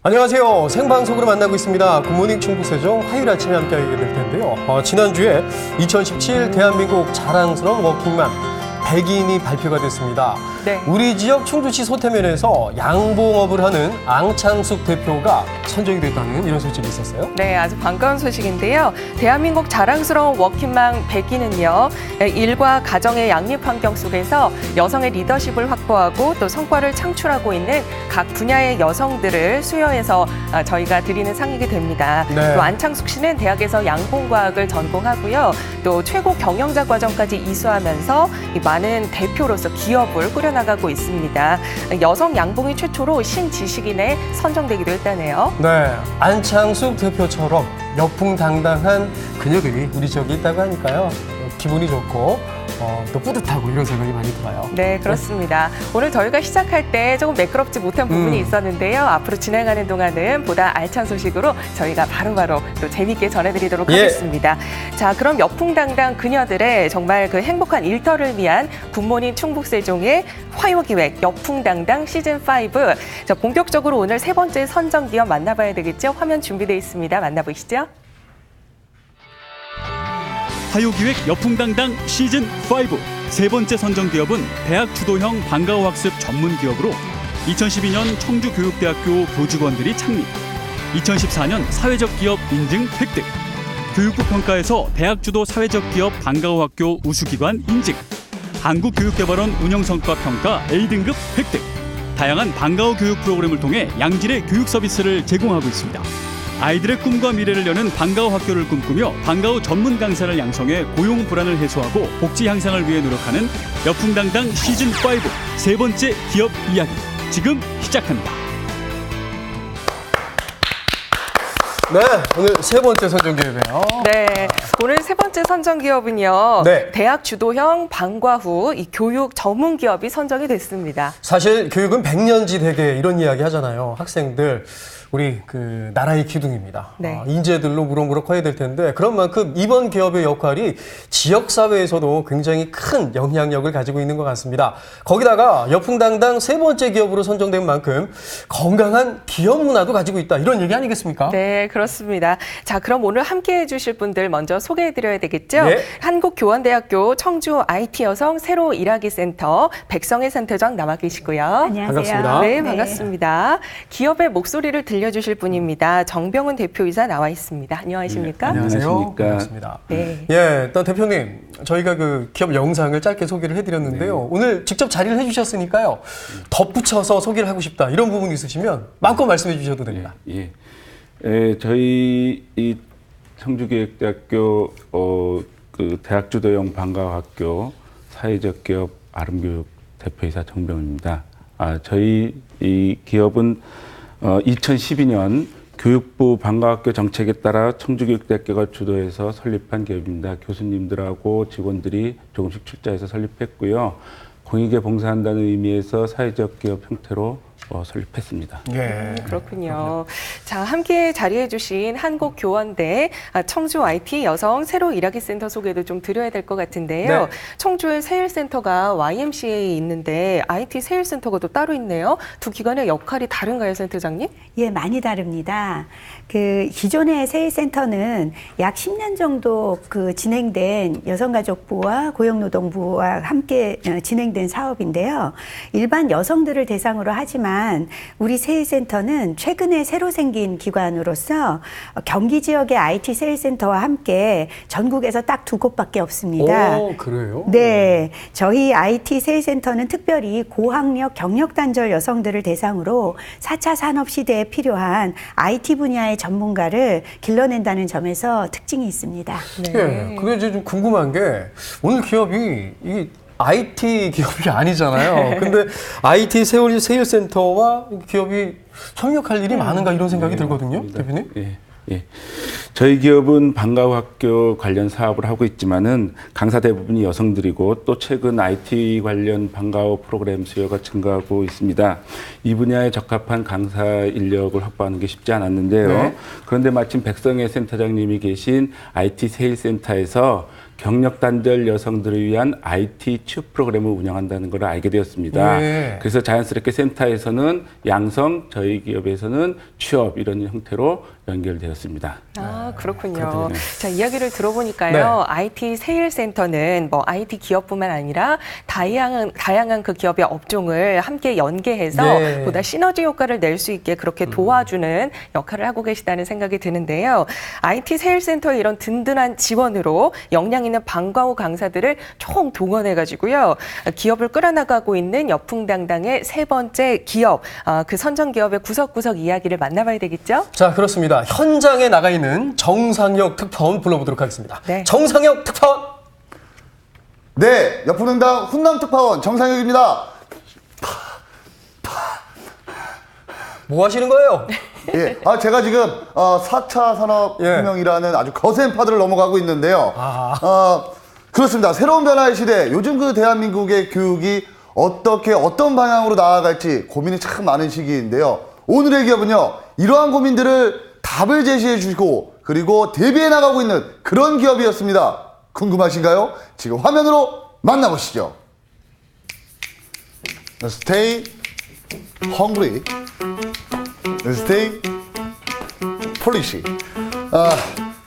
안녕하세요. 생방송으로 만나고 있습니다. 굿모닝 충북세종 화요일 아침에 함께하게 될 텐데요. 지난주에 2017 대한민국 자랑스러운 워킹맘 100인이 발표가 됐습니다. 네. 우리 지역 충주시 소태면에서 양봉업을 하는 앙창숙 대표가 선정이 됐다는 이런 소식이 있었어요. 네, 아주 반가운 소식인데요. 대한민국 자랑스러운 워킹맘 100인은요. 일과 가정의 양립 환경 속에서 여성의 리더십을 확보하고 또 성과를 창출하고 있는 각 분야의 여성들을 수여해서 저희가 드리는 상이게 됩니다. 네. 또 안창숙 씨는 대학에서 양봉과학을 전공하고요. 또 최고 경영자 과정까지 이수하면서 많은 대표로서 기업을 꾸려나가고 있습니다. 여성 양봉이 최초로 신지식인에 선정되기도 했다네요. 네, 안창숙 대표처럼 여풍당당한 그녀들이 우리 지역에 있다고 하니까요. 기분이 좋고 또 뿌듯하고 이런 생각이 많이 들어요. 네, 그렇습니다. 오늘 저희가 시작할 때 조금 매끄럽지 못한 부분이 있었는데요. 앞으로 진행하는 동안은 보다 알찬 소식으로 저희가 바로바로 또 재미있게 전해드리도록 하겠습니다. 자, 그럼 여풍당당 그녀들의 정말 그 행복한 일터를 위한 굿모닝 충북세종의 화요기획 여풍당당 시즌5. 자, 본격적으로 오늘 세 번째 선정기업 만나봐야 되겠죠? 화면 준비되어 있습니다. 만나보시죠. 화요기획 여풍당당 시즌5 세 번째 선정기업은 대학 주도형 방과후 학습 전문기업으로 2012년 청주교육대학교 교직원들이 창립, 2014년 사회적 기업 인증 획득, 교육부 평가에서 대학 주도 사회적 기업 방과후 학교 우수기관 인증, 한국교육개발원 운영성과 평가 A등급 획득, 다양한 방과후 교육 프로그램을 통해 양질의 교육 서비스를 제공하고 있습니다. 아이들의 꿈과 미래를 여는 방과후 학교를 꿈꾸며 방과후 전문 강사를 양성해 고용 불안을 해소하고 복지 향상을 위해 노력하는 여풍당당 시즌5 세 번째 기업 이야기 지금 시작합니다. 네, 오늘 세 번째 선정기업이에요. 네, 오늘 세 번째 선정 기업은요. 네. 대학 주도형 방과후 이 교육 전문 기업이 선정이 됐습니다. 사실 교육은 백년지 대계 이런 이야기 하잖아요. 학생들 우리 그 나라의 기둥입니다. 네. 인재들로 무럭무럭 커야 될 텐데 그런 만큼 이번 기업의 역할이 지역 사회에서도 굉장히 큰 영향력을 가지고 있는 것 같습니다. 거기다가 여풍당당 세 번째 기업으로 선정된 만큼 건강한 기업 문화도 가지고 있다 이런 얘기 아니겠습니까? 네, 그렇습니다. 자, 그럼 오늘 함께해 주실 분들 먼저 소개해드려야 되겠죠? 네. 한국교원대학교 청주 IT 여성 새로 일하기 센터 백성혜 센터장 나와 계시고요. 안녕하세요. 반갑습니다. 네, 반갑습니다. 기업의 목소리를 들려주실 분입니다. 정병훈 대표이사 나와 있습니다. 안녕하십니까? 안녕하세요. 안녕하십니까. 반갑습니다. 네. 예, 일단 대표님 저희가 그 기업 영상을 짧게 소개를 해드렸는데요. 오늘 직접 자리를 해주셨으니까요. 덧붙여서 소개를 하고 싶다 이런 부분이 있으시면 마음껏 말씀해 주셔도 됩니다. 저희 이 청주교육대학교 그 대학 주도형 방과후 학교 사회적 기업 아름교육 대표이사 정병훈입니다. 저희 이 기업은 2012년 교육부 방과학교 정책에 따라 청주교육대학교가 주도해서 설립한 기업입니다. 교수님들하고 직원들이 조금씩 출자해서 설립했고요. 공익에 봉사한다는 의미에서 사회적 기업 형태로 설립했습니다. 예. 그렇군요. 자, 함께 자리해 주신 한국교원대 청주 IT 여성 새로 일하기 센터 소개도 좀 드려야 될 것 같은데요. 네. 청주에 세일센터가 YMCA에 있는데 IT 세일센터가 또 따로 있네요. 두 기관의 역할이 다른가요, 센터장님? 예, 많이 다릅니다. 그 기존의 세일센터는 약 10년 정도 그 진행된 여성가족부와 고용노동부와 함께 진행된 사업인데요. 일반 여성들을 대상으로 하지만 우리 세일센터는 최근에 새로 생긴 기관으로서 경기 지역의 IT 세일센터와 함께 전국에서 딱 두 곳밖에 없습니다. 오, 그래요? 네, 저희 IT 세일센터는 특별히 고학력 경력 단절 여성들을 대상으로 4차 산업 시대에 필요한 IT 분야의 전문가를 길러낸다는 점에서 특징이 있습니다. 예. 근데 이제 좀 궁금한 게 오늘 기업이 이 IT 기업이 아니잖아요. 근데 IT 세일센터와 기업이 협력할 일이 많은가 이런 생각이 들거든요, 대표님. 예. 저희 기업은 방과후 학교 관련 사업을 하고 있지만은 강사 대부분이 여성들이고 또 최근 IT 관련 방과후 프로그램 수요가 증가하고 있습니다. 이 분야에 적합한 강사 인력을 확보하는 게 쉽지 않았는데요. 네. 그런데 마침 백성혜 센터장님이 계신 IT 세일센터에서 경력 단절 여성들을 위한 IT 취업 프로그램을 운영한다는 걸 알게 되었습니다. 네. 그래서 자연스럽게 센터에서는 양성, 저희 기업에서는 취업 이런 형태로 연결되었습니다. 아, 그렇군요. 그렇군요. 자, 이야기를 들어보니까요. 네. IT 세일센터는 뭐 IT 기업뿐만 아니라 다양한 그 기업의 업종을 함께 연계해서 네. 보다 시너지 효과를 낼 수 있게 그렇게 도와주는 역할을 하고 계시다는 생각이 드는데요. IT 세일센터의 이런 든든한 지원으로 역량 있는 방과후 강사들을 총 동원해가지고요. 기업을 끌어나가고 있는 여풍당당의 세 번째 기업, 그 선정 기업의 구석구석 이야기를 만나봐야 되겠죠? 자, 그렇습니다. 현장에 나가 있는 정상혁 특파원 불러보도록 하겠습니다. 네. 정상혁 특파원! 네, 여풍당당 훈남 특파원 정상혁입니다. 뭐 하시는 거예요? 예, 제가 지금 4차 산업혁명이라는 아주 거센 파도를 넘어가고 있는데요. 그렇습니다. 새로운 변화의 시대, 요즘 그 대한민국의 교육이 어떤 방향으로 나아갈지 고민이 참 많은 시기인데요. 오늘의 기업은요, 이러한 고민들을 답을 제시해 주시고 그리고 대비해 나가고 있는 그런 기업이었습니다. 궁금하신가요? 지금 화면으로 만나보시죠. Stay hungry. Stay policy.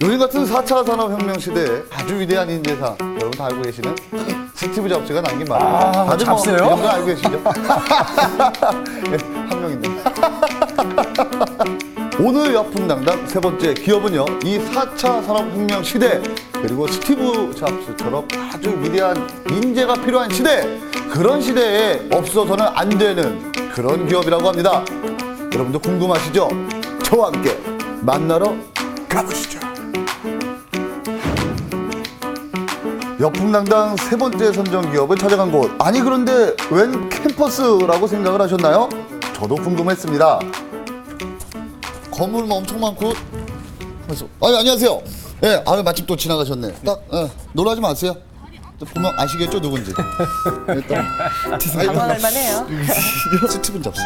요즘 같은 4차 산업혁명 시대에 아주 위대한 인재상, 여러분 다 알고 계시는 스티브 잡스가 남긴 말입니다. 다들 뭐, 이 잡스요? 정도는 알고 계시죠? 예, 한 명인데. 오늘 여풍당당 세 번째 기업은요, 이 4차 산업혁명 시대, 그리고 스티브 잡스처럼 아주 위대한 인재가 필요한 시대, 그런 시대에 없어서는 안 되는 그런 기업이라고 합니다. 여러분도 궁금하시죠? 저와 함께 만나러 가보시죠. 여풍당당 세 번째 선정 기업을 찾아간 곳. 아니, 그런데 웬 캠퍼스라고 생각을 하셨나요? 저도 궁금했습니다. 건물 엄청 많고. 그래서, 안녕하세요. 예, 마침 또 지나가셨네. 놀라지 마세요. 보면 아시겠죠, 누군지. 일단 당황할 만해요. 스티븐 잡스.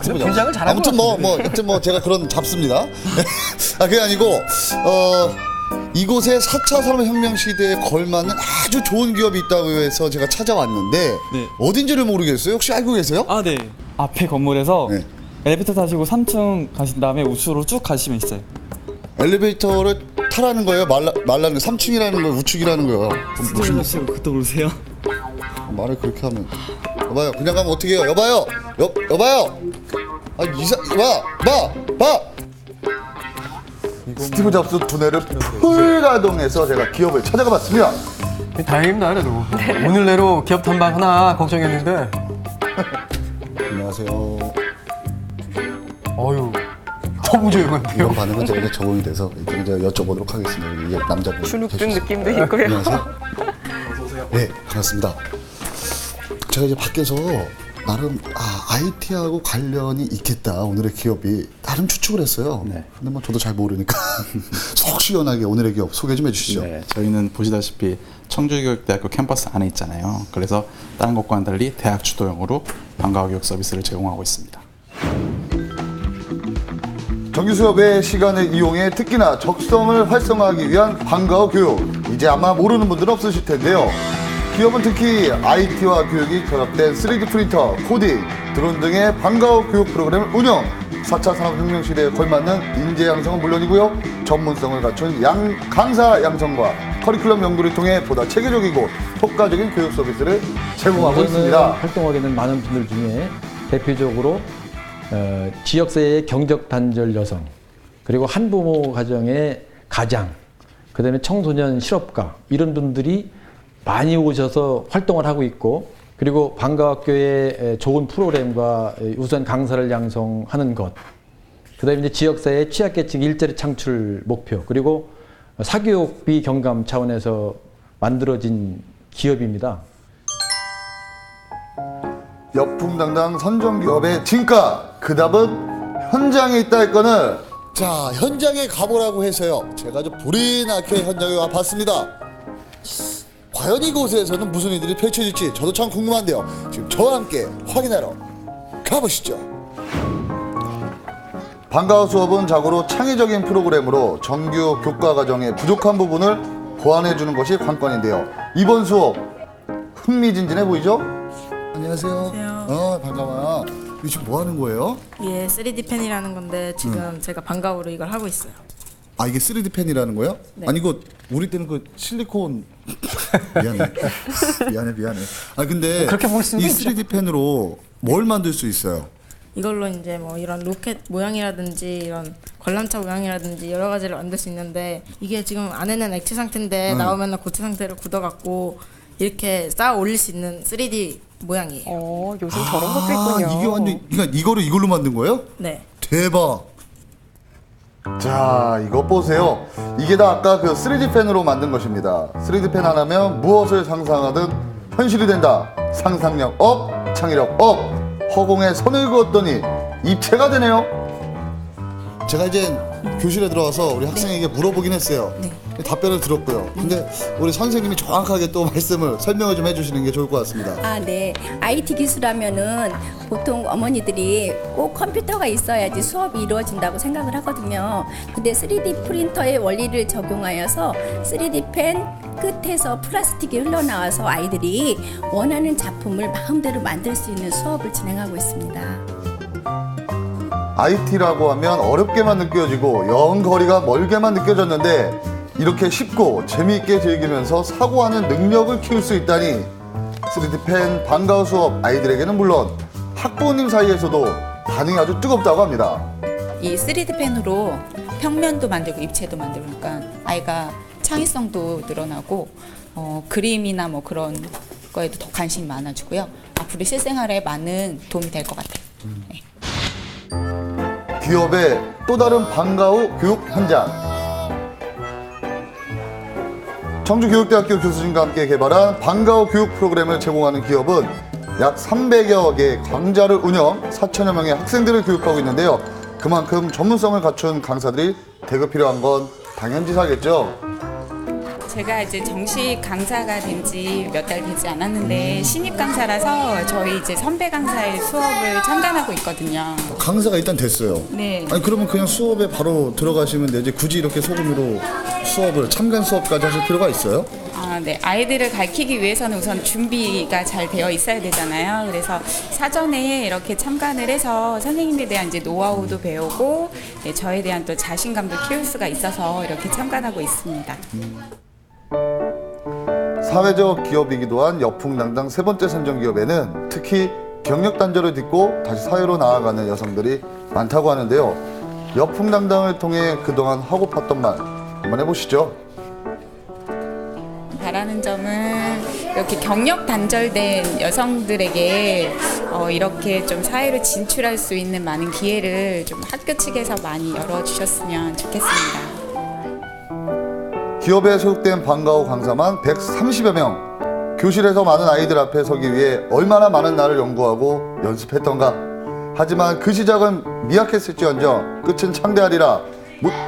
분장을 잘하는 아무튼 것 뭐 제가 그런 잡스입니다. 그게 아니고 이곳에 4차 산업혁명 시대에 걸맞는 아주 좋은 기업이 있다고 해서 제가 찾아왔는데 네. 어딘지를 모르겠어요. 혹시 알고 계세요? 아, 네. 앞에 건물에서 네. 엘리베이터 타시고 3층 가신 다음에 우측으로 쭉 가시면 있어요. 엘리베이터를 타라는 거예요? 말라는 거? 3층이라는 거예요? 우측이라는 거예요? 무슨 하시고 그때 오세요. 말을 그렇게 하면 여봐요. 그냥 가면 어떻게 해요? 여봐요. 여봐요. 봐. 스티브 잡스 두뇌를 풀 가동해서 제가 기업을 찾아가 봤습니다. 다행입니다, 그래도. 오늘 내로 기업 탐방 하나 걱정했는데. 안녕하세요. 어휴, 너무 조용한데요. 이런 반응은 제가 이제 적응이 돼서 이제 제가 여쭤보도록 하겠습니다. 이게 남자분. 주눅든 느낌도 있고요. 안녕하세요. 네, 반갑습니다. 제가 이제 밖에서 나름 IT하고 관련이 있겠다, 오늘의 기업이 나름 추측을 했어요. 네. 근데 뭐 저도 잘 모르니까 속 시원하게 오늘의 기업 소개 좀 해주시죠. 네, 저희는 보시다시피 청주교육대학교 캠퍼스 안에 있잖아요. 그래서 다른 곳과는 달리 대학 주도형으로 방과후 교육 서비스를 제공하고 있습니다. 정규 수업의 시간을 이용해 특기나 적성을 활성화하기 위한 방과후 교육. 이제 아마 모르는 분들은 없으실 텐데요. 기업은 특히 IT와 교육이 결합된 3D 프린터, 코딩, 드론 등의 방과후 교육 프로그램을 운영. 4차 산업혁명 시대에 걸맞는 인재 양성은 물론이고요. 전문성을 갖춘 강사 양성과 커리큘럼 연구를 통해 보다 체계적이고 효과적인 교육 서비스를 제공하고 있습니다. 활동하게 된 많은 분들 중에 대표적으로 지역사회의 경력 단절 여성, 그리고 한부모 가정의 가장, 그다음에 청소년 실업가, 이런 분들이 많이 오셔서 활동을 하고 있고, 그리고 방과학교의 좋은 프로그램과 우선 강사를 양성하는 것, 그다음에 이제 지역사회 취약계층 일자리 창출 목표, 그리고 사교육비 경감 차원에서 만들어진 기업입니다. 여풍당당 선정기업의 진가, 그 답은 현장에 있다 했거늘. 자, 현장에 가보라고 해서요, 제가 좀 불이 나게 현장에 와봤습니다. 과연 이곳에서는 무슨 일들이 펼쳐질지 저도 참 궁금한데요. 지금 저와 함께 확인하러 가보시죠. 방과후 수업은 자고로 창의적인 프로그램으로 정규 교과 과정의 부족한 부분을 보완해주는 것이 관건인데요. 이번 수업 흥미진진해 보이죠? 안녕하세요. 반가워요. 이거 지금 뭐 하는 거예요? 예, 3D 펜이라는 건데 지금 제가 방과후로 이걸 하고 있어요. 아, 이게 3D 펜이라는 거예요? 네. 아니, 이거 우리 때는 그 실리콘 미안해. 아, 근데 그렇게 볼 수는 이 있죠. 3D 펜으로 뭘 만들 수 있어요? 이걸로 이제 뭐 이런 로켓 모양이라든지 이런 관람차 모양이라든지 여러 가지를 만들 수 있는데 이게 지금 안에는 액체 상태인데 나오면 고체 상태로 굳어갖고 이렇게 쌓아 올릴 수 있는 3D 모양이에요. 요즘 저런 것도 있군요. 이게 완전 그러니까 이거를 이걸로 만든 거예요? 네. 대박. 자, 이거 보세요. 이게 다 아까 그 3D 펜으로 만든 것입니다. 3D 펜 하나면 무엇을 상상하든 현실이 된다. 상상력 업, 창의력 업. 허공에 선을 그었더니 입체가 되네요. 제가 이제 교실에 들어와서 우리 학생에게 물어보긴 했어요. 네. 답변을 들었고요. 근데 우리 선생님이 정확하게 또 말씀을 설명을 좀 해주시는 게 좋을 것 같습니다. 아, 네. IT 기술하면은 보통 어머니들이 꼭 컴퓨터가 있어야지 수업이 이루어진다고 생각을 하거든요. 근데 3D 프린터의 원리를 적용하여서 3D 펜 끝에서 플라스틱이 흘러나와서 아이들이 원하는 작품을 마음대로 만들 수 있는 수업을 진행하고 있습니다. IT라고 하면 어렵게만 느껴지고 영 거리가 멀게만 느껴졌는데 이렇게 쉽고 재미있게 즐기면서 사고하는 능력을 키울 수 있다니 3D 펜 방과후 수업 아이들에게는 물론 학부모님 사이에서도 반응이 아주 뜨겁다고 합니다. 이 3D 펜으로 평면도 만들고 입체도 만들고 그러니까 아이가 창의성도 늘어나고 그림이나 뭐 그런 거에도 더 관심이 많아지고요. 앞으로 실생활에 많은 도움이 될 것 같아요. 네. 기업의 또 다른 방과후 교육 현장. 청주교육대학교 교수진과 함께 개발한 방과후 교육 프로그램을 제공하는 기업은 약 300여 개의 강좌를 운영, 4천여 명의 학생들을 교육하고 있는데요. 그만큼 전문성을 갖춘 강사들이 대거 필요한 건 당연지사겠죠. 제가 이제 정식 강사가 된 지 몇 달 되지 않았는데 신입 강사라서 저희 이제 선배 강사의 수업을 참관하고 있거든요. 강사가 일단 됐어요. 네. 아니 그러면 그냥 수업에 바로 들어가시면 되지 굳이 이렇게 소규모로 수업을 참관 수업까지 하실 필요가 있어요? 아, 네. 아이들을 가르치기 위해서는 우선 준비가 잘 되어 있어야 되잖아요. 그래서 사전에 이렇게 참관을 해서 선생님에 대한 이제 노하우도 배우고 네, 저에 대한 또 자신감도 키울 수가 있어서 이렇게 참관하고 있습니다. 사회적 기업이기도 한 여풍당당 세 번째 선정기업에는 특히 경력 단절을 딛고 다시 사회로 나아가는 여성들이 많다고 하는데요. 여풍당당을 통해 그동안 하고 팠던 말 한번 해보시죠. 바라는 점은 이렇게 경력 단절된 여성들에게 이렇게 좀 사회로 진출할 수 있는 많은 기회를 좀 학교 측에서 많이 열어주셨으면 좋겠습니다. 기업에 소속된 방과후 강사만 130여 명. 교실에서 많은 아이들 앞에 서기 위해 얼마나 많은 날을 연구하고 연습했던가. 하지만 그 시작은 미약했을지언정 끝은 창대하리라.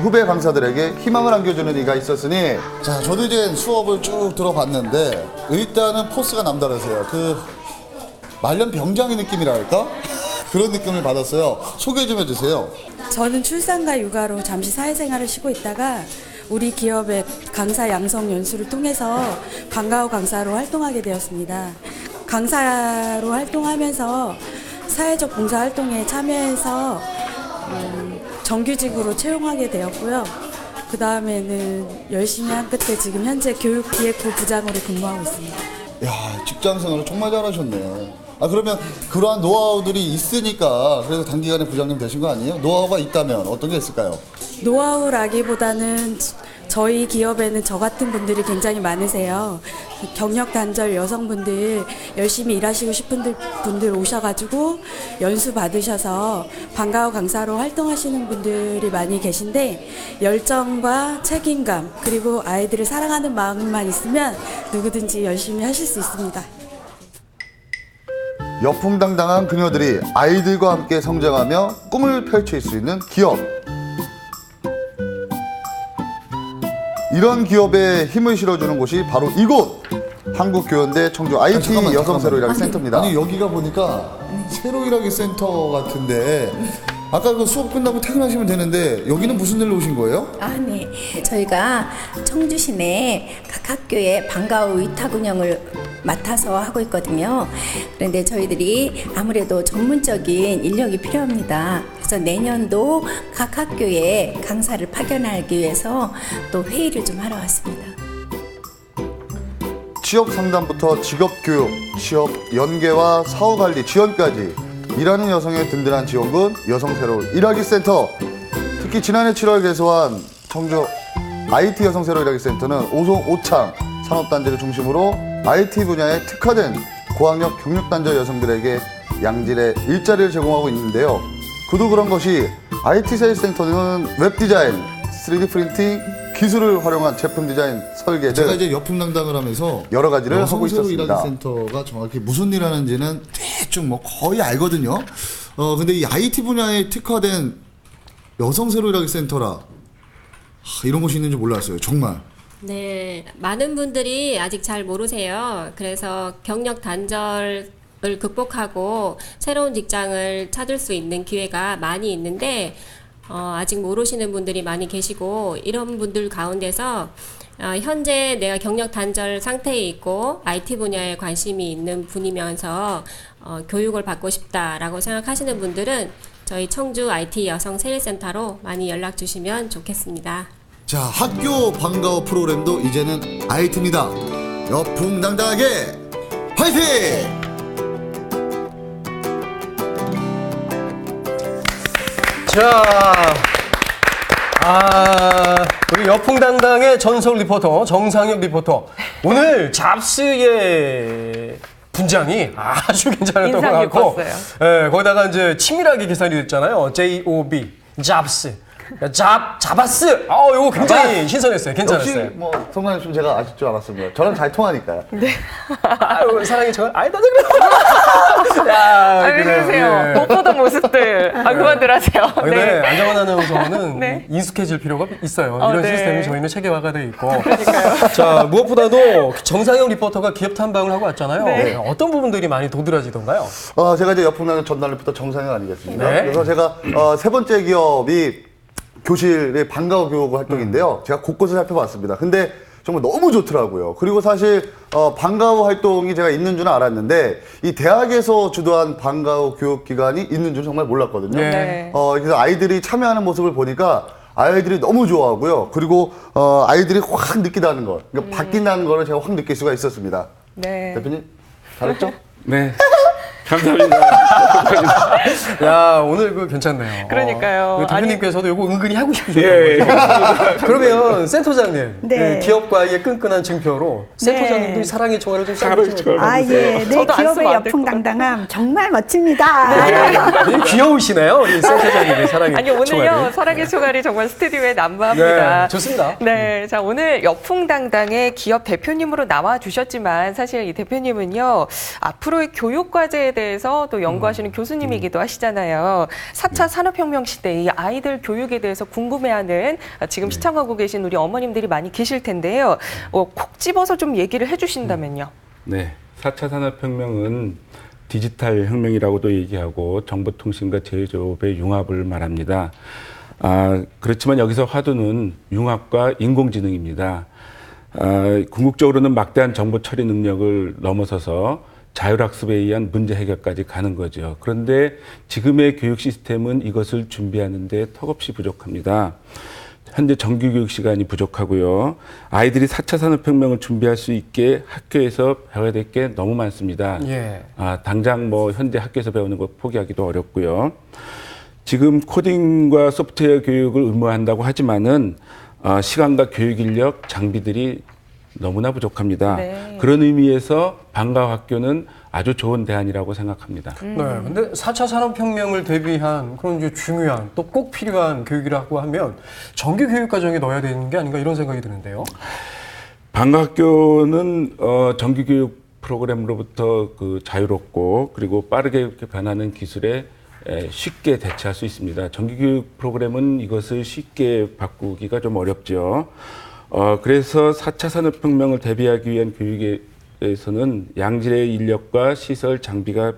후배 강사들에게 희망을 안겨주는 이가 있었으니 자, 저도 이제 수업을 쭉 들어봤는데 일단은 포스가 남다르세요. 그 말년 병장의 느낌이랄까? 그런 느낌을 받았어요. 소개 좀 해주세요. 저는 출산과 육아로 잠시 사회생활을 쉬고 있다가 우리 기업의 강사 양성 연수를 통해서 방과후 강사로 활동하게 되었습니다. 강사로 활동하면서 사회적 봉사활동에 참여해서 정규직으로 채용하게 되었고요. 그 다음에는 열심히 한 끝에 지금 현재 교육기획부 부장으로 근무하고 있습니다. 야, 직장 생활을 정말 잘하셨네. 아, 그러면 그러한 노하우들이 있으니까 그래서 단기간에 부장님 되신 거 아니에요? 노하우가 있다면 어떤 게 있을까요? 노하우라기보다는 저희 기업에는 저 같은 분들이 굉장히 많으세요. 경력 단절 여성분들 열심히 일하시고 싶은 분들 오셔가지고 연수 받으셔서 방과후 강사로 활동하시는 분들이 많이 계신데 열정과 책임감 그리고 아이들을 사랑하는 마음만 있으면 누구든지 열심히 하실 수 있습니다. 여풍당당한 그녀들이 아이들과 함께 성장하며 꿈을 펼칠 수 있는 기업. 이런 기업에 힘을 실어주는 곳이 바로 이곳! 한국교연대 청주 IT 여성새로 일하기 센터입니다. 아니 여기가 보니까 새로 일하기 센터 같은데 아까 그 수업 끝나고 퇴근하시면 되는데 여기는 무슨 일로 오신 거예요? 아, 네. 저희가 청주 시내 각 학교에 방과후 위탁 운영을 맡아서 하고 있거든요. 그런데 저희들이 아무래도 전문적인 인력이 필요합니다. 그래서 내년도 각 학교에 강사를 파견하기 위해서 또 회의를 좀 하러 왔습니다. 취업 상담부터 직업 교육, 취업 연계와 사후 관리 지원까지 일하는 여성의 든든한 지원군 여성 새로 일하기 센터. 특히 지난해 7월 개소한 청주 IT 여성 새로 일하기 센터는 오송 오창 산업단지를 중심으로 IT 분야에 특화된 고학력 경력단절 여성들에게 양질의 일자리를 제공하고 있는데요. 그도 그런 것이 IT 세일즈 센터는 웹디자인, 3D 프린팅 기술을 활용한 제품 디자인 설계 등 제가 이제 여풍당당을 하면서 여러 가지를 하고 새로 있었습니다. 일하기 센터가 정확히 무슨 일 하는지는 대충 뭐 거의 알거든요. 근데 이 IT 분야에 특화된 여성 새로 일하기 센터라 이런 곳이 있는지 몰랐어요. 정말. 네, 많은 분들이 아직 잘 모르세요. 그래서 경력 단절을 극복하고 새로운 직장을 찾을 수 있는 기회가 많이 있는데 아직 모르시는 분들이 많이 계시고 이런 분들 가운데서 현재 내가 경력 단절 상태에 있고 IT 분야에 관심이 있는 분이면서 교육을 받고 싶다라고 생각하시는 분들은 저희 청주 IT 여성 세일센터로 많이 연락 주시면 좋겠습니다. 자, 학교 방과후 프로그램도 이제는 IT입니다. 여풍당당하게 화이팅! 자, 우리 여풍당당의 전설 리포터 정상혁 리포터. 오늘 잡스의 분장이 아주 괜찮았던 것 인상 같고, 깊었어요. 예, 거기다가 이제 치밀하게 계산이 됐잖아요. JOB, 잡스. 자바스! 이거 굉장히 신선했어요. 괜찮았어요. 역시 뭐 성관님 좀 제가 아실 줄 알았습니다. 저랑 잘 통하니까요. 네. 사랑이 저걸 알다 그래. 야, 왜 그러세요? 못 보던 모습들. 그만들 하세요. 근데 안정환 아나운서는 네. 익숙해질 필요가 있어요. 이런 네. 시스템이 저희는 체계화가 돼 있고. 자, 무엇보다도 정상영 리포터가 기업 탐방을 하고 왔잖아요. 네. 어떤 부분들이 많이 도드라지던가요? 제가 이제 여풍당의 전달 리포터 정상영 아니겠습니까? 네. 그래서 제가 세 번째 기업이 교실의 방과후 교육 활동인데요. 제가 곳곳을 살펴봤습니다. 근데 정말 너무 좋더라고요. 그리고 사실 방과후 활동이 제가 있는 줄은 알았는데 이 대학에서 주도한 방과후 교육 기관이 있는 줄은 정말 몰랐거든요. 네. 그래서 아이들이 참여하는 모습을 보니까 아이들이 너무 좋아하고요. 그리고 아이들이 확 느끼다는 걸, 그러니까 바뀐다는 걸 제가 확 느낄 수가 있었습니다. 네. 대표님 잘했죠? 네. 감사합니다. 야, 오늘 그 괜찮네요. 그러니까요. 대표님께서도 이거 은근히 하고 싶으셨던 예. 거죠. 그러면 센터장님, 네. 기업과의 끈끈한 증표로 센터장님도 사랑의 총알을 좀 쏴주세요. 네, 저도 안 기업의 쓰면 안될 여풍당당함 정말 멋집니다. 네. 귀여우시네요, 우리 센터장님의 사랑의 아니 오늘요 총알이. 사랑의 총알이 정말 스튜디오에 난무합니다. 네, 좋습니다. 네, 자 오늘 여풍당당의 기업 대표님으로 나와 주셨지만 사실 이 대표님은요 앞으로의 교육 과제에 대해서 또 연구하시는 교수님이기도 하시잖아요. 4차 산업혁명 시대 이 아이들 교육에 대해서 궁금해하는 지금 시청하고 계신 우리 어머님들이 많이 계실 텐데요. 콕 집어서 좀 얘기를 해주신다면요. 네. 4차 산업혁명은 디지털 혁명이라고도 얘기하고 정보통신과 제조업의 융합을 말합니다. 그렇지만 여기서 화두는 융합과 인공지능입니다. 궁극적으로는 막대한 정보 처리 능력을 넘어서서 자율학습에 의한 문제 해결까지 가는 거죠. 그런데 지금의 교육 시스템은 이것을 준비하는데 턱없이 부족합니다. 현재 정규교육 시간이 부족하고요. 아이들이 4차 산업혁명을 준비할 수 있게 학교에서 배워야 될 게 너무 많습니다. 예. 당장 뭐 현재 학교에서 배우는 거 포기하기도 어렵고요. 지금 코딩과 소프트웨어 교육을 의무화한다고 하지만은 시간과 교육 인력, 장비들이 너무나 부족합니다. 네. 그런 의미에서 방과후 학교는 아주 좋은 대안이라고 생각합니다. 네, 근데 4차 산업혁명을 대비한 그런 이제 중요한 또 꼭 필요한 교육이라고 하면 정규 교육 과정에 넣어야 되는 게 아닌가 이런 생각이 드는데요. 방과후 학교는 정규 교육 프로그램으로부터 그 자유롭고 그리고 빠르게 이렇게 변하는 기술에 쉽게 대처할 수 있습니다. 정규 교육 프로그램은 이것을 쉽게 바꾸기가 좀 어렵죠. 그래서 4차 산업혁명을 대비하기 위한 교육에서는 양질의 인력과 시설, 장비가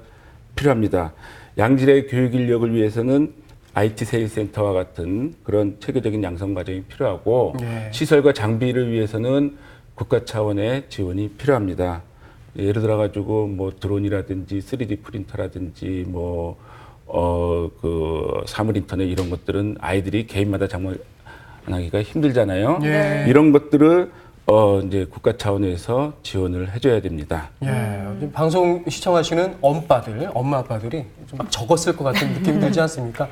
필요합니다. 양질의 교육 인력을 위해서는 IT 세일센터와 같은 그런 체계적인 양성 과정이 필요하고 예. 시설과 장비를 위해서는 국가 차원의 지원이 필요합니다. 예를 들어 가지고 뭐 드론이라든지 3D 프린터라든지 뭐 사물 인터넷 이런 것들은 아이들이 개인마다 장만하기가 힘들잖아요. 예. 이런 것들을 이제 국가 차원에서 지원을 해줘야 됩니다. 예, 지금 방송 시청하시는 엄마 아빠들이 좀 막 적었을 것 같은 느낌이 들지 않습니까?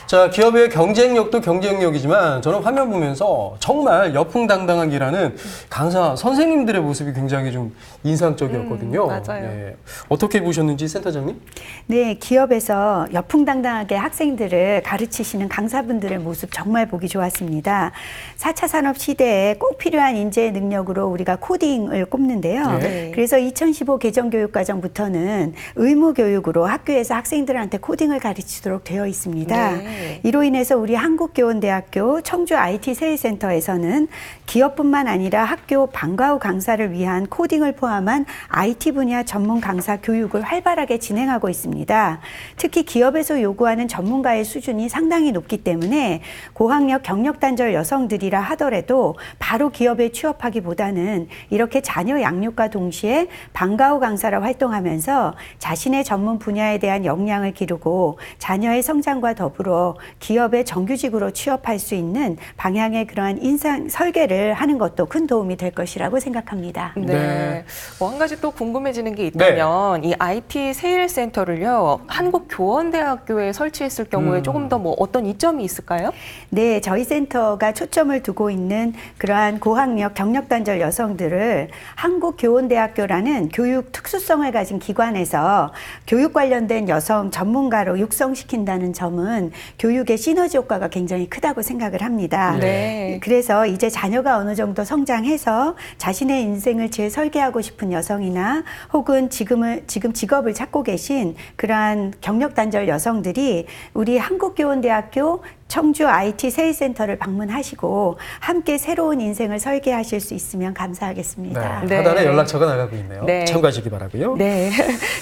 자, 기업의 경쟁력도 경쟁력이지만 저는 화면 보면서 정말 여풍당당한 일하는 강사 선생님들의 모습이 굉장히 좀 인상적이었거든요. 맞아요. 예. 어떻게 보셨는지 센터장님? 네, 기업에서 여풍당당하게 학생들을 가르치시는 강사분들의 모습 정말 보기 좋았습니다. 4차 산업 시대에 꼭 필요한 인재의 능력으로 우리가 코딩을 꼽는데요. 네. 그래서 2015 개정교육과정부터는 의무교육으로 학교에서 학생들한테 코딩을 가르치도록 되어 있습니다. 네. 이로 인해서 우리 한국교원대학교 청주 IT세일센터에서는 기업뿐만 아니라 학교 방과 후 강사를 위한 코딩을 포함한 IT 분야 전문 강사 교육을 활발하게 진행하고 있습니다. 특히 기업에서 요구하는 전문가의 수준이 상당히 높기 때문에 고학력 경력 단절 여성들이라 하더라도 바로 기업에 취업하기보다는 이렇게 자녀 양육과 동시에 방과 후 강사로 활동하면서 자신의 전문 분야에 대한 역량을 기르고 자녀의 성장과 더불어 기업의 정규직으로 취업할 수 있는 방향의 그러한 인상 설계를 하는 것도 큰 도움이 될 것이라고 생각합니다. 네. 뭐 한 가지 또 궁금해지는 게 있다면 이 IT 세일센터를요, 한국교원대학교에 설치했을 경우에 조금 더 뭐 어떤 이점이 있을까요? 네, 저희 센터가 초점을 두고 있는 그러한 고학력 경력 단절 여성들을 한국교원대학교라는 교육 특수성을 가진 기관에서 교육 관련된 여성 전문가로 육성시킨다는 점은 교육의 시너지 효과가 굉장히 크다고 생각을 합니다. 네. 그래서 이제 자녀가 어느 정도 성장해서 자신의 인생을 재설계하고 싶은 여성이나 혹은 지금 직업을 찾고 계신 그러한 경력 단절 여성들이 우리 한국교원대학교 청주 IT 세일센터를 방문하시고 함께 새로운 인생을 설계하실 수 있으면 감사하겠습니다. 네. 하단에 연락처가 나가고 있네요. 네. 참고하시기 바라고요. 네.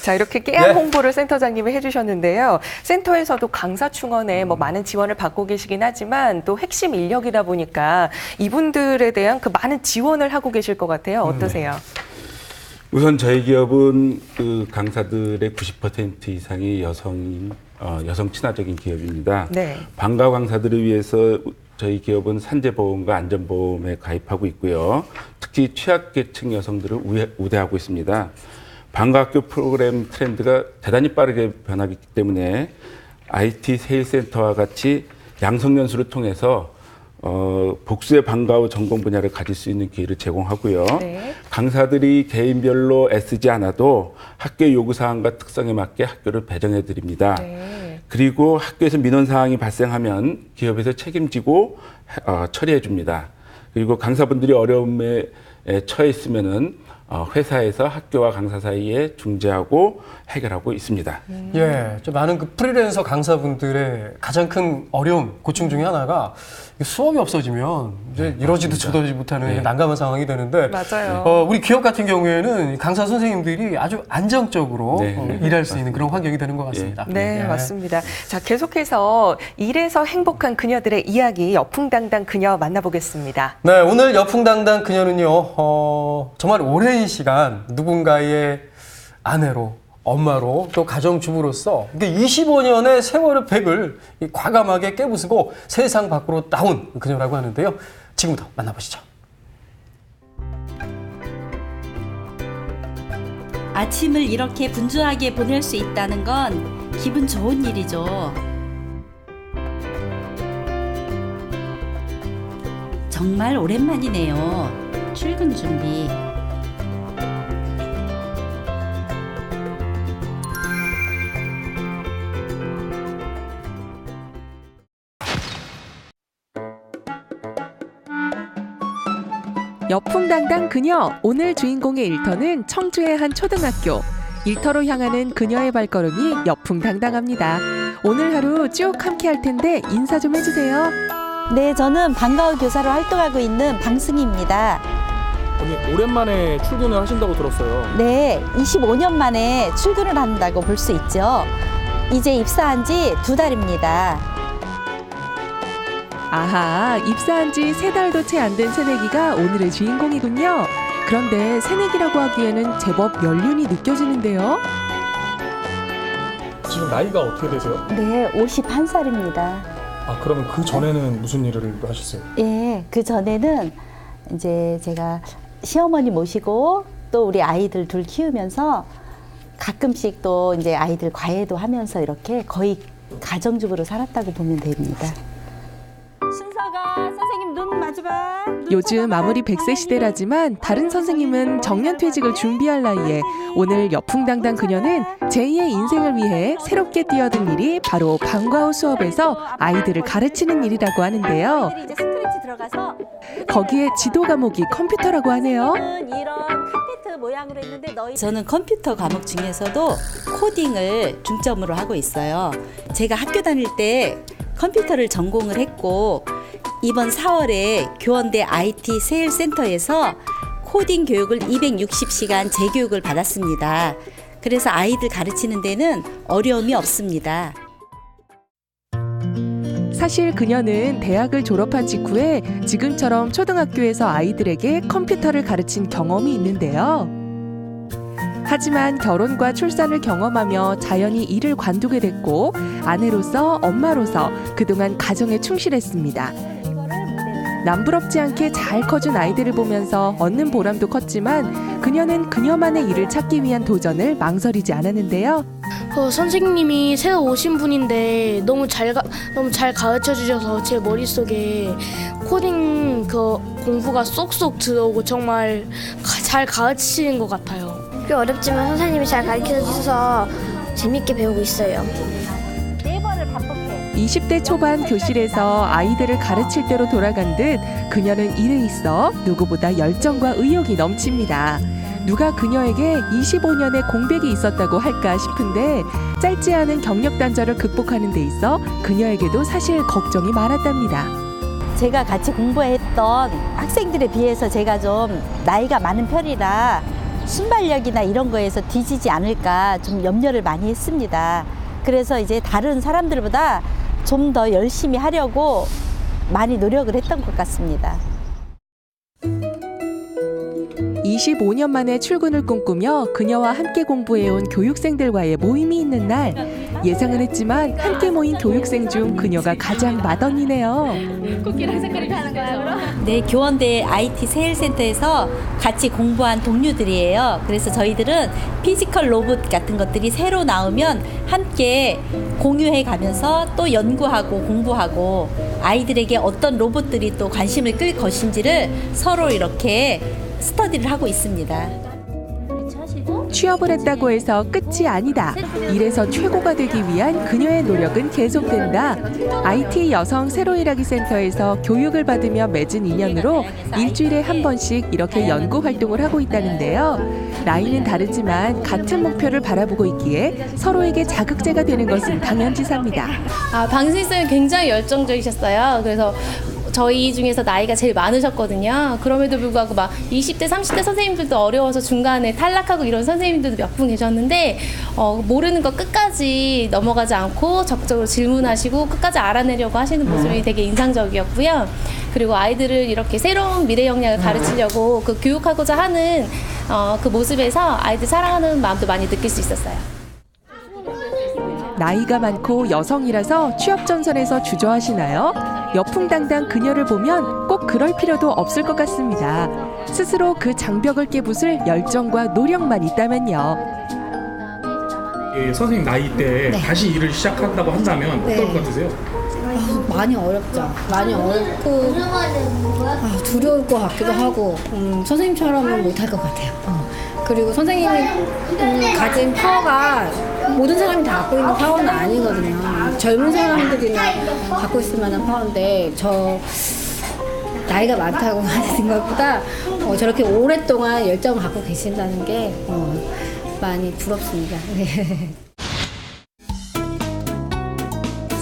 자, 이렇게 깨알 홍보를 센터장님이 해주셨는데요. 센터에서도 강사 충원에 뭐 많은 지원을 받고 계시긴 하지만 또 핵심 인력이다 보니까 이분들에 대한 그 많은 지원을 하고 계실 것 같아요. 어떠세요? 우선 저희 기업은 그 강사들의 90% 이상이 여성 친화적인 기업입니다. 네. 방과 강사들을 위해서 저희 기업은 산재보험과 안전보험에 가입하고 있고요. 특히 취약계층 여성들을 우대하고 있습니다. 방과학교 프로그램 트렌드가 대단히 빠르게 변하기 때문에 IT 세일센터와 같이 양성연수를 통해서 복수의 방과 후 전공 분야를 가질 수 있는 기회를 제공하고요. 네. 강사들이 개인별로 애쓰지 않아도 학교 요구사항과 특성에 맞게 학교를 배정해 드립니다. 네. 그리고 학교에서 민원사항이 발생하면 기업에서 책임지고 처리해 줍니다. 그리고 강사분들이 어려움에 처해 있으면은 회사에서 학교와 강사 사이에 중재하고 해결하고 있습니다. 예, 좀 많은 그 프리랜서 강사분들의 가장 큰 어려움, 고충 중에 하나가 수업이 없어지면 이제 이러지도 저러지 못하는 난감한 상황이 되는데, 맞아요. 우리 기업 같은 경우에는 강사 선생님들이 아주 안정적으로 일할 수 있는 그런 환경이 되는 것 같습니다. 네, 맞습니다. 자, 계속해서 일에서 행복한 그녀들의 이야기, 여풍당당 그녀 만나보겠습니다. 네, 오늘 여풍당당 그녀는요, 정말 오랜 시간 누군가의 아내로, 엄마로, 또 가정주부로서 25년의 세월의 백을 과감하게 깨부수고 세상 밖으로 나온 그녀라고 하는데요. 지금부터 만나보시죠. 아침을 이렇게 분주하게 보낼 수 있다는 건 기분 좋은 일이죠. 정말 오랜만이네요. 출근 준비. 여풍당당 그녀, 오늘 주인공의 일터는 청주의 한 초등학교. 일터로 향하는 그녀의 발걸음이 여풍당당합니다. 오늘 하루 쭉 함께 할 텐데 인사 좀 해주세요. 네, 저는 방과 후 교사로 활동하고 있는 방승희입니다. 언니, 오랜만에 출근을 하신다고 들었어요. 네, 25년 만에 출근을 한다고 볼 수 있죠. 이제 입사한 지 2달입니다. 아하, 입사한 지 3달도 채 안 된 새내기가 오늘의 주인공이군요. 그런데 새내기라고 하기에는 제법 연륜이 느껴지는데요. 지금 나이가 어떻게 되세요? 네, 51살입니다. 아, 그러면 그 전에는 무슨 일을 하셨어요? 예, 그 전에는 이제 제가 시어머니 모시고 또 우리 아이들 둘 키우면서 가끔씩 또 이제 아이들 과외도 하면서 이렇게 거의 가정주부로 살았다고 보면 됩니다. 순서가 선생님 눈 마주봐. 요즘 아무리 100세 시대라지만 다른 선생님은 정년퇴직을 준비할 나이에 오늘 여풍당당 그녀는 제2의 인생을 위해 새롭게 뛰어든 일이 바로 방과 후 수업에서 아이들을 가르치는 일이라고 하는데요. 이제 스크래치 들어가서 거기에 지도 과목이 컴퓨터라고 하네요. 이런 카페트 모양으로 했는데 저는 컴퓨터 과목 중에서도 코딩을 중점으로 하고 있어요. 제가 학교 다닐 때 컴퓨터를 전공을 했고 이번 4월에 교원대 IT 세일센터에서 코딩 교육을 260시간 재교육을 받았습니다. 그래서 아이들 가르치는 데는 어려움이 없습니다. 사실 그녀는 대학을 졸업한 직후에 지금처럼 초등학교에서 아이들에게 컴퓨터를 가르친 경험이 있는데요. 하지만 결혼과 출산을 경험하며 자연히 일을 관두게 됐고 아내로서 엄마로서 그동안 가정에 충실했습니다. 남부럽지 않게 잘 커준 아이들을 보면서 얻는 보람도 컸지만 그녀는 그녀만의 일을 찾기 위한 도전을 망설이지 않았는데요. 선생님이 새로 오신 분인데 너무 잘 가르쳐 주셔서 제 머릿속에 코딩 공부가 쏙쏙 들어오고 정말 잘 가르치시는 것 같아요. 꽤 어렵지만 선생님이 잘 가르쳐 주셔서 재밌게 배우고 있어요. 4번을 반복해. 20대 초반 교실에서 아이들을 가르칠 대로 돌아간 듯 그녀는 일에 있어 누구보다 열정과 의욕이 넘칩니다. 누가 그녀에게 25년의 공백이 있었다고 할까 싶은데 짧지 않은 경력 단절을 극복하는 데 있어 그녀에게도 사실 걱정이 많았답니다. 제가 같이 공부했던 학생들에 비해서 제가 좀 나이가 많은 편이라 순발력이나 이런 거에서 뒤지지 않을까 좀 염려를 많이 했습니다. 그래서 이제 다른 사람들보다 좀 더 열심히 하려고 많이 노력을 했던 것 같습니다. 25년 만에 출근을 꿈꾸며 그녀와 함께 공부해온 교육생들과의 모임이 있는 날 예상은 했지만 함께 모인 교육생 중 그녀가 가장 맏언니네요. 코끼리 색깔이 하는 거야 그럼? 네, 교원대 IT 세일센터에서 같이 공부한 동료들이에요. 그래서 저희들은 피지컬 로봇 같은 것들이 새로 나오면 함께 공유해 가면서 또 연구하고 공부하고 아이들에게 어떤 로봇들이 또 관심을 끌 것인지를 서로 이렇게 스터디를 하고 있습니다. 취업을 했다고 해서 끝이 아니다. 이래서 최고가 되기 위한 그녀의 노력은 계속된다. IT 여성 새로 일하기 센터에서 교육을 받으며 맺은 인연으로 일주일에 한 번씩 이렇게 연구 활동을 하고 있다는데요. 나이는 다르지만 같은 목표를 바라보고 있기에 서로에게 자극제가 되는 것은 당연지사입니다. 방신쌤은 굉장히 열정적이셨어요. 그래서 저희 중에서 나이가 제일 많으셨거든요. 그럼에도 불구하고 막 20대, 30대 선생님들도 어려워서 중간에 탈락하고 이런 선생님들도 몇 분 계셨는데 모르는 거 끝까지 넘어가지 않고 적극적으로 질문하시고 끝까지 알아내려고 하시는 모습이 되게 인상적이었고요. 그리고 아이들을 이렇게 새로운 미래 역량을 가르치려고 그 교육하고자 하는 그 모습에서 아이들 사랑하는 마음도 많이 느낄 수 있었어요. 나이가 많고 여성이라서 취업 전선에서 주저하시나요? 여풍당당 그녀를 보면 꼭 그럴 필요도 없을 것 같습니다. 스스로 그 장벽을 깨부술 열정과 노력만 있다면요. 선생님 나이 때 다시 일을 시작한다고 한다면 어떨 것 같으세요? 많이 어렵죠. 많이 어렵고 두려울 것 같기도 하고 선생님처럼은 못할 것 같아요. 그리고 선생님이 가진 파워가 모든 사람이 다 갖고 있는 파워는 아니거든요. 젊은 사람들이나 갖고 있을 만한 파워인데 저 나이가 많다고 하는 것보다 저렇게 오랫동안 열정을 갖고 계신다는 게 많이 부럽습니다.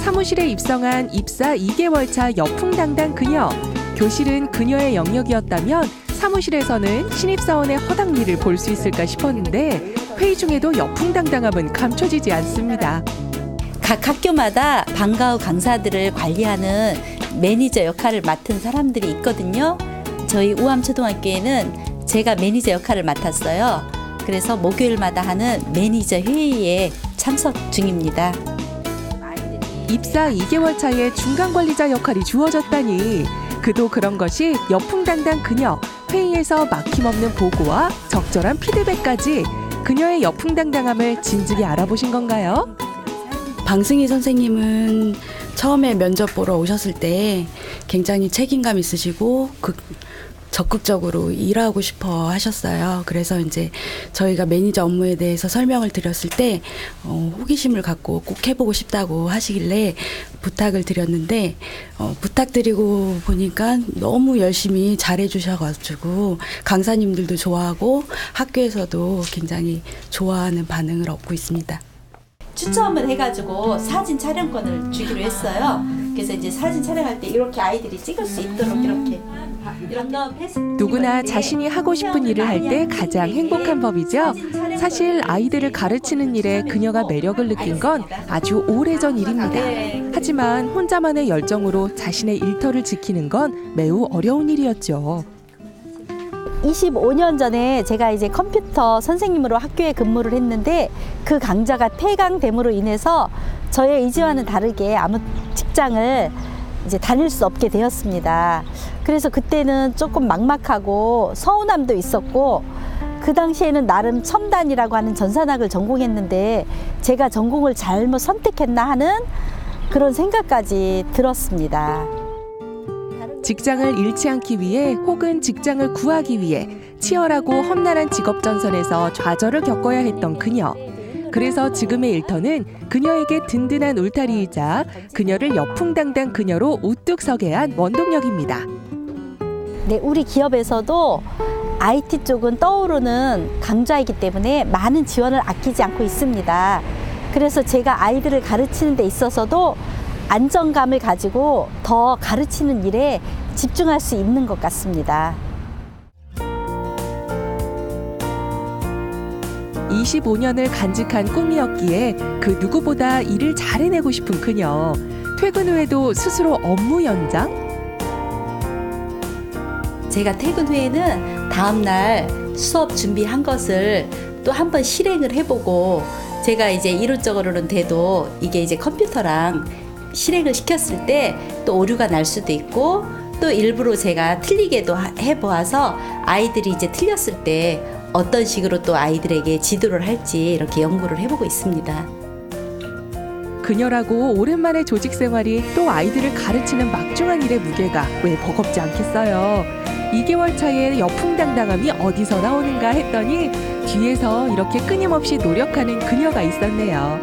사무실에 입성한 입사 2개월 차 여풍당당 그녀. 교실은 그녀의 영역이었다면 사무실에서는 신입사원의 허당미를 볼 수 있을까 싶었는데 회의 중에도 여풍당당함은 감춰지지 않습니다. 각 학교마다 방과 후 강사들을 관리하는 매니저 역할을 맡은 사람들이 있거든요. 저희 우암초등학교에는 제가 매니저 역할을 맡았어요. 그래서 목요일마다 하는 매니저 회의에 참석 중입니다. 입사 2개월 차에 중간 관리자 역할이 주어졌다니 그도 그런 것이 여풍당당 그녀 회의에서 막힘없는 보고와 적절한 피드백까지 그녀의 여풍당당함을 진즉에 알아보신 건가요? 방승희 선생님은 처음에 면접 보러 오셨을 때 굉장히 책임감 있으시고 적극적으로 일하고 싶어 하셨어요. 그래서 이제 저희가 매니저 업무에 대해서 설명을 드렸을 때 호기심을 갖고 꼭 해보고 싶다고 하시길래 부탁을 드렸는데 부탁드리고 보니까 너무 열심히 잘해주셔가지고 강사님들도 좋아하고 학교에서도 굉장히 좋아하는 반응을 얻고 있습니다. 추첨을 해가지고 사진 촬영권을 주기로 했어요. 그래서 이제 사진 촬영할 때 이렇게 아이들이 찍을 수 있도록 이렇게 누구나 자신이 하고 싶은 일을 할 때 가장 행복한 법이죠. 사실 아이들을 가르치는 일에 그녀가 매력을 느낀 건 아주 오래전 일입니다. 하지만 혼자만의 열정으로 자신의 일터를 지키는 건 매우 어려운 일이었죠. 25년 전에 제가 이제 컴퓨터 선생님으로 학교에 근무를 했는데 그 강좌가 폐강됨으로 인해서 저의 의지와는 다르게 아무 직장을 이제 다닐 수 없게 되었습니다. 그래서 그때는 조금 막막하고 서운함도 있었고 그 당시에는 나름 첨단이라고 하는 전산학을 전공했는데 제가 전공을 잘못 선택했나 하는 그런 생각까지 들었습니다. 직장을 잃지 않기 위해 혹은 직장을 구하기 위해 치열하고 험난한 직업 전선에서 좌절을 겪어야 했던 그녀. 그래서 지금의 일터는 그녀에게 든든한 울타리이자 그녀를 여풍당당 그녀로 우뚝 서게 한 원동력입니다. 네, 우리 기업에서도 IT 쪽은 떠오르는 강좌이기 때문에 많은 지원을 아끼지 않고 있습니다. 그래서 제가 아이들을 가르치는 데 있어서도 안정감을 가지고 더 가르치는 일에 집중할 수 있는 것 같습니다. 25년을 간직한 꿈이었기에 그 누구보다 일을 잘 해내고 싶은 그녀. 퇴근 후에도 스스로 업무 연장? 제가 퇴근 후에는 다음날 수업 준비한 것을 또 한번 실행을 해보고 제가 이제 이론적으로는 돼도 이게 이제 컴퓨터랑 실행을 시켰을 때 또 오류가 날 수도 있고 또 일부러 제가 틀리게도 해보아서 아이들이 이제 틀렸을 때 어떤 식으로 또 아이들에게 지도를 할지 이렇게 연구를 해보고 있습니다. 그녀라고 오랜만에 조직 생활이 또 아이들을 가르치는 막중한 일의 무게가 왜 버겁지 않겠어요. 2개월 차에 여풍당당함이 어디서 나오는가 했더니 뒤에서 이렇게 끊임없이 노력하는 그녀가 있었네요.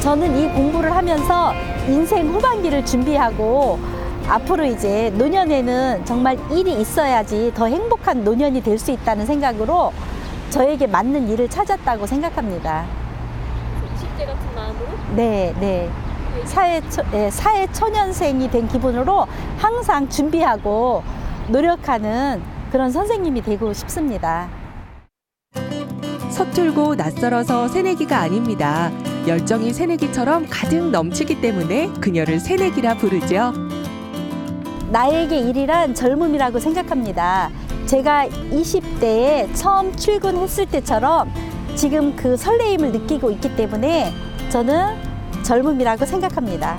저는 이 공부를 하면서 인생 후반기를 준비하고 앞으로 이제 노년에는 정말 일이 있어야지 더 행복한 노년이 될 수 있다는 생각으로 저에게 맞는 일을 찾았다고 생각합니다. 20대 같은 마음으로? 네. 사회 초년생이 된 기분으로 항상 준비하고 노력하는 그런 선생님이 되고 싶습니다. 서툴고 낯설어서 새내기가 아닙니다. 열정이 새내기처럼 가득 넘치기 때문에 그녀를 새내기라 부르죠. 나에게 일이란 젊음이라고 생각합니다. 제가 20대에 처음 출근했을 때처럼 지금 그 설레임을 느끼고 있기 때문에 저는 젊음이라고 생각합니다.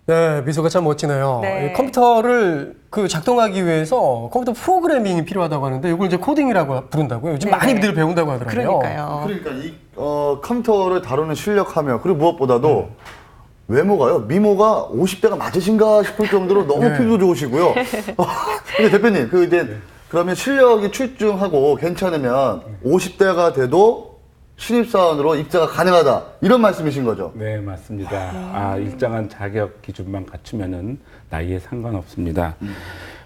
네, 미소가 참 멋지네요. 네. 컴퓨터를 작동하기 위해서 컴퓨터 프로그래밍이 필요하다고 하는데 이걸 이제 코딩이라고 부른다고요. 요즘 네. 많이들 배운다고 하더라고요. 그러니까 이 컴퓨터를 다루는 실력하며 그리고 무엇보다도 외모가요. 미모가 50대가 맞으신가 싶을 정도로 너무 네. 피부도 좋으시고요. 근데 대표님, 그러면 실력이 출중하고 괜찮으면 50대가 돼도 신입사원으로 입사가 가능하다. 이런 말씀이신 거죠? 네, 맞습니다. 일정한 자격 기준만 갖추면은 나이에 상관없습니다.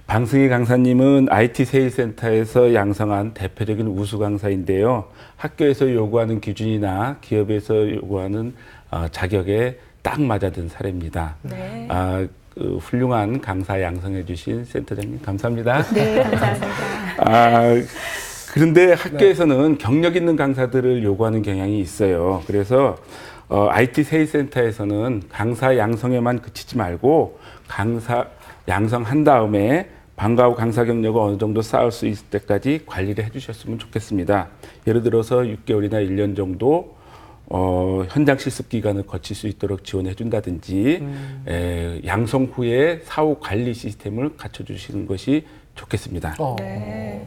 방승희 강사님은 IT 세일센터에서 양성한 대표적인 우수 강사인데요. 학교에서 요구하는 기준이나 기업에서 요구하는 자격에 딱 맞아든 사례입니다. 네. 훌륭한 강사 양성해 주신 센터장님 감사합니다. 네, 감사합니다. 그런데 학교에서는 경력 있는 강사들을 요구하는 경향이 있어요. 그래서 IT 세일센터에서는 강사 양성에만 그치지 말고 강사 양성한 다음에 방과 후 강사 경력을 어느 정도 쌓을 수 있을 때까지 관리를 해주셨으면 좋겠습니다. 예를 들어서 6개월이나 1년 정도 현장 실습 기간을 거칠 수 있도록 지원해 준다든지 양성 후에 사후 관리 시스템을 갖춰주시는 것이 좋겠습니다. 네.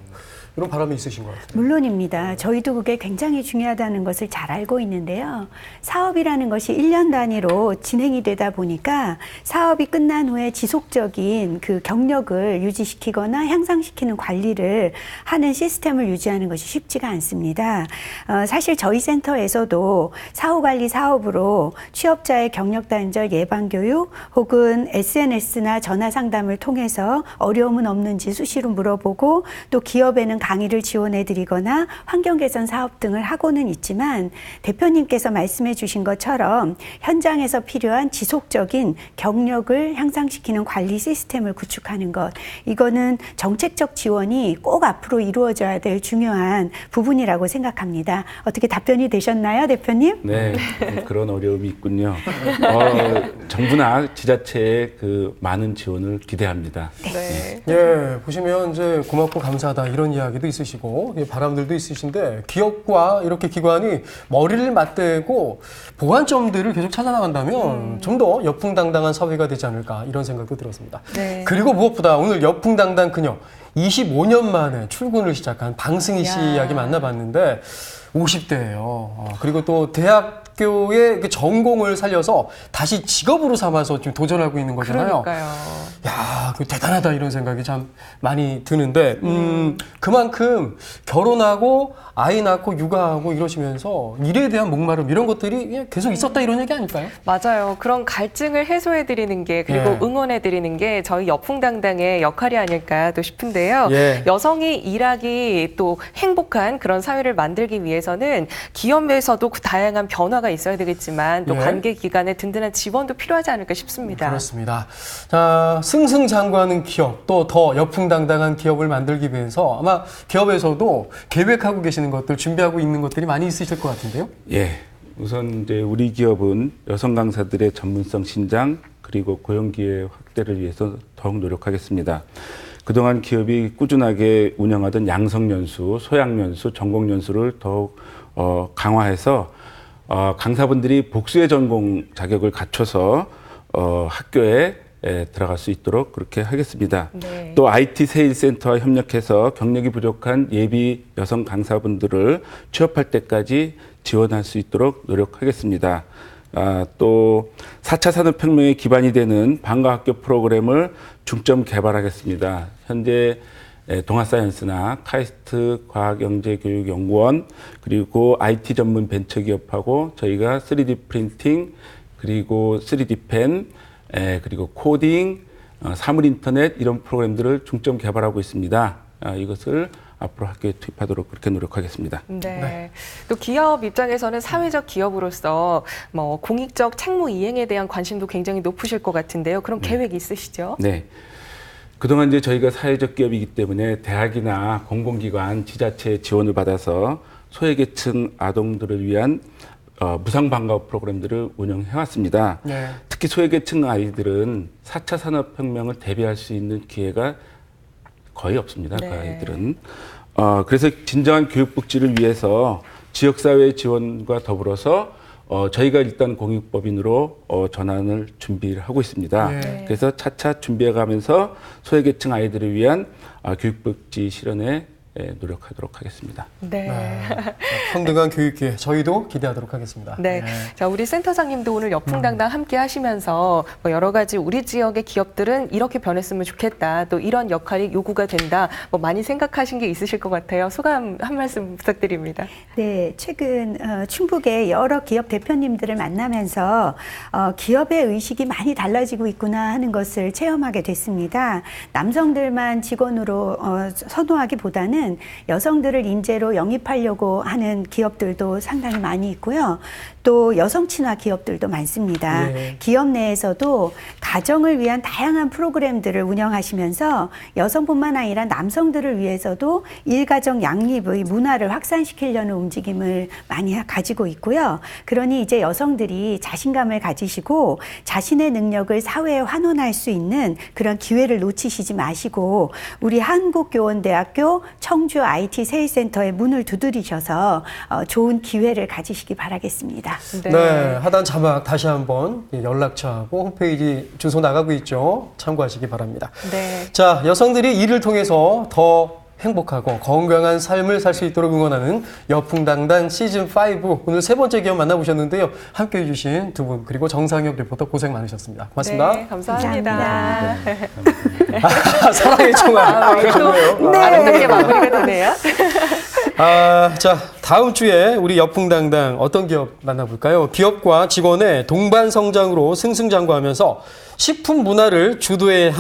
이런 바람이 있으신 것 같아요. 물론입니다. 저희도 그게 굉장히 중요하다는 것을 잘 알고 있는데요. 사업이라는 것이 1년 단위로 진행이 되다 보니까 사업이 끝난 후에 지속적인 그 경력을 유지시키거나 향상시키는 관리를 하는 시스템을 유지하는 것이 쉽지가 않습니다. 사실 저희 센터에서도 사후관리 사업으로 취업자의 경력 단절 예방 교육 혹은 SNS나 전화 상담을 통해서 어려움은 없는지 수시로 물어보고 또 기업에는 강의를 지원해드리거나 환경 개선 사업 등을 하고는 있지만 대표님께서 말씀해 주신 것처럼 현장에서 필요한 지속적인 경력을 향상시키는 관리 시스템을 구축하는 것, 이거는 정책적 지원이 꼭 앞으로 이루어져야 될 중요한 부분이라고 생각합니다. 어떻게 답변이 되셨나요, 대표님? 네, 그런 어려움이 있군요. 정부나 지자체의 그 많은 지원을 기대합니다. 네. 예, 보시면 이제 고맙고 감사하다 이런 이야기도 있으시고 바람들도 있으신데 기업과 이렇게 기관이 머리를 맞대고 보완점들을 계속 찾아나간다면 좀 더 여풍당당한 사회가 되지 않을까 이런 생각도 들었습니다. 네. 그리고 무엇보다 오늘 여풍당당 그녀 25년 만에 출근을 시작한 방승희 씨 이야기 만나봤는데 50대예요. 그리고 또 대학교의 그 전공을 살려서 다시 직업으로 삼아서 지금 도전하고 있는 거잖아요. 그러니까요. 야, 그 대단하다 이런 생각이 참 많이 드는데 그만큼 결혼하고 아이 낳고 육아하고 이러시면서 일에 대한 목마름 이런 것들이 계속 있었다 이런 얘기 아닐까요? 맞아요. 그런 갈증을 해소해드리는 게 그리고 응원해드리는 게 저희 여풍당당의 역할이 아닐까 또 싶은데요. 여성이 일하기 또 행복한 그런 사회를 만들기 위해서는 기업에서도 그 다양한 변화가 있어야 되겠지만 또 관계 기관의 든든한 지원도 필요하지 않을까 싶습니다. 그렇습니다. 자, 승승장구하는 기업 또 더 여풍당당한 기업을 만들기 위해서 아마 기업에서도 계획하고 계시는 것들 준비하고 있는 것들이 많이 있으실 것 같은데요. 예. 우선 이제 우리 기업은 여성 강사들의 전문성 신장 그리고 고용 기회 확대를 위해서 더욱 노력하겠습니다. 그동안 기업이 꾸준하게 운영하던 양성연수, 소양연수, 전공연수를 더욱 강화해서 강사분들이 복수의 전공 자격을 갖춰서 학교에 들어갈 수 있도록 그렇게 하겠습니다. 네. 또 IT 세일센터와 협력해서 경력이 부족한 예비 여성 강사분들을 취업할 때까지 지원할 수 있도록 노력하겠습니다. 또 4차 산업혁명의 기반이 되는 방과학교 프로그램을 중점 개발하겠습니다. 현재 동아사이언스나 카이스트 과학영재교육연구원 그리고 IT 전문 벤처기업하고 저희가 3D 프린팅 그리고 3D 펜 그리고 코딩, 사물 인터넷 이런 프로그램들을 중점 개발하고 있습니다. 이것을 앞으로 학교에 투입하도록 그렇게 노력하겠습니다. 네. 또 기업 입장에서는 사회적 기업으로서 뭐 공익적 책무 이행에 대한 관심도 굉장히 높으실 것 같은데요. 그럼 계획 있으시죠? 네. 그동안 이제 저희가 사회적 기업이기 때문에 대학이나 공공기관, 지자체 지원을 받아서 소외계층 아동들을 위한 무상 방과 후 프로그램들을 운영해왔습니다. 네. 특히 소외계층 아이들은 4차 산업혁명을 대비할 수 있는 기회가 거의 없습니다. 네. 그 아이들은. 그래서 진정한 교육복지를 위해서 지역사회 지원과 더불어서 저희가 일단 공익법인으로 전환을 준비를 하고 있습니다. 네. 그래서 차차 준비해가면서 소외계층 아이들을 위한 교육복지 실현에 노력하도록 하겠습니다. 네. 평등한 교육 기회 저희도 기대하도록 하겠습니다. 네. 자, 우리 센터장님도 오늘 여풍당당 함께 하시면서 뭐 여러 가지 우리 지역의 기업들은 이렇게 변했으면 좋겠다. 또 이런 역할이 요구가 된다. 뭐 많이 생각하신 게 있으실 것 같아요. 소감 한 말씀 부탁드립니다. 네, 최근 충북의 여러 기업 대표님들을 만나면서 기업의 의식이 많이 달라지고 있구나 하는 것을 체험하게 됐습니다. 남성들만 직원으로 선호하기보다는 보면은 여성들을 인재로 영입하려고 하는 기업들도 상당히 많이 있고요. 또 여성 친화 기업들도 많습니다. 예. 기업 내에서도 가정을 위한 다양한 프로그램들을 운영하시면서 여성뿐만 아니라 남성들을 위해서도 일가정 양립의 문화를 확산시키려는 움직임을 많이 가지고 있고요. 그러니 이제 여성들이 자신감을 가지시고 자신의 능력을 사회에 환원할 수 있는 그런 기회를 놓치시지 마시고 우리 한국교원대학교 청주 IT 세일센터의 문을 두드리셔서 좋은 기회를 가지시기 바라겠습니다. 네, 하단 자막 다시 한번 연락처하고 홈페이지 주소 나가고 있죠. 참고하시기 바랍니다. 네. 자, 여성들이 이를 통해서 더 행복하고 건강한 삶을 살 수 있도록 응원하는 여풍당당 시즌5 오늘 세 번째 기업 만나보셨는데요. 함께해 주신 두 분 그리고 정상혁 리포터 고생 많으셨습니다. 고맙습니다. 네, 감사합니다. 사랑의 총알. 네. 아름답게 마무리가 되네요. 자, 다음 주에 우리 여풍당당 어떤 기업 만나볼까요? 기업과 직원의 동반 성장으로 승승장구하면서 식품 문화를 주도해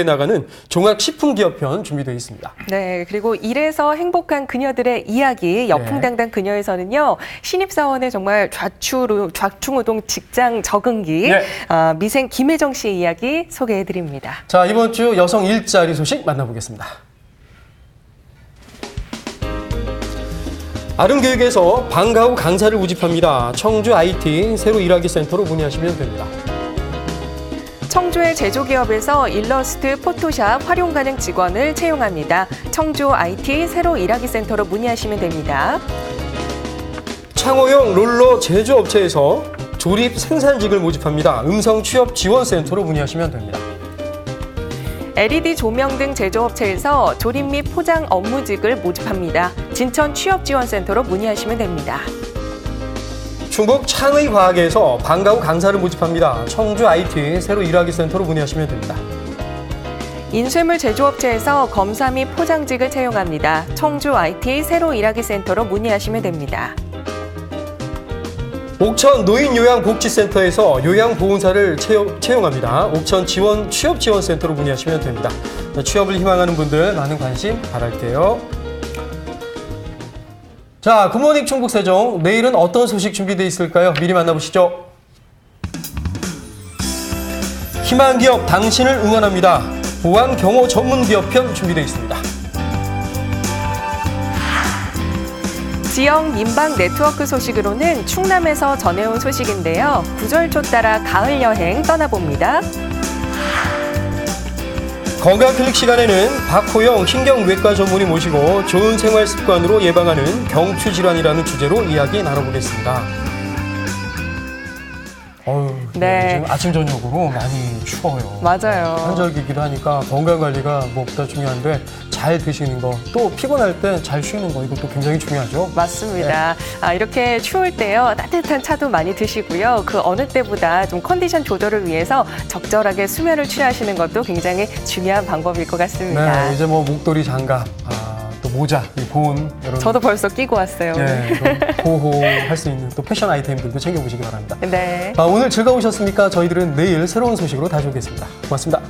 나가는 종합식품기업편 준비되어 있습니다. 네, 그리고 일에서 행복한 그녀들의 이야기 여풍당당 그녀에서는요. 신입사원의 정말 좌충우동 직장 적응기 미생 김혜정 씨의 이야기 소개해드립니다. 자, 이번 주 여성 일자리 소식 만나보겠습니다. 아름교육에서 방과 후 강사를 모집합니다. 청주 IT 새로 일하기 센터로 문의하시면 됩니다. 청주의 제조기업에서 일러스트, 포토샵 활용 가능 직원을 채용합니다. 청주 IT 새로 일하기 센터로 문의하시면 됩니다. 창호용 롤러 제조업체에서 조립 생산직을 모집합니다. 음성 취업 지원센터로 문의하시면 됩니다. LED 조명 등 제조업체에서 조립 및 포장 업무직을 모집합니다. 진천 취업지원센터로 문의하시면 됩니다. 충북 창의과학에서 방과 후 강사를 모집합니다. 청주 IT 새로 일하기 센터로 문의하시면 됩니다. 인쇄물 제조업체에서 검사 및 포장직을 채용합니다. 청주 IT 새로 일하기 센터로 문의하시면 됩니다. 옥천 노인요양복지센터에서 요양보훈사를 채용합니다. 옥천 취업지원센터로 문의하시면 됩니다. 취업을 희망하는 분들 많은 관심 바랄게요. 자, 굿모닝 충북세종. 내일은 어떤 소식 준비되어 있을까요? 미리 만나보시죠. 희망기업 당신을 응원합니다. 보안경호 전문기업편 준비되어 있습니다. 지역 민방 네트워크 소식으로는 충남에서 전해온 소식인데요. 구절초 따라 가을 여행 떠나봅니다. 건강클릭 시간에는 박호영 신경외과 전문의 모시고 좋은 생활 습관으로 예방하는 경추질환이라는 주제로 이야기 나눠보겠습니다. 네. 요즘 아침 저녁으로 많이 추워요. 맞아요. 환절기기도 하니까 건강관리가 무엇보다 중요한데 잘 드시는 거, 또 피곤할 때 잘 쉬는 거 이것도 굉장히 중요하죠. 맞습니다. 이렇게 추울 때요. 따뜻한 차도 많이 드시고요. 그 어느 때보다 좀 컨디션 조절을 위해서 적절하게 수면을 취하시는 것도 굉장히 중요한 방법일 것 같습니다. 네, 이제 뭐 목도리, 장갑, 또 모자, 이 보온 여러분. 저도 벌써 끼고 왔어요. 네, 보호할 수 있는 또 패션 아이템들도 챙겨보시기 바랍니다. 네. 오늘 즐거우셨습니까? 저희들은 내일 새로운 소식으로 다시 오겠습니다. 고맙습니다.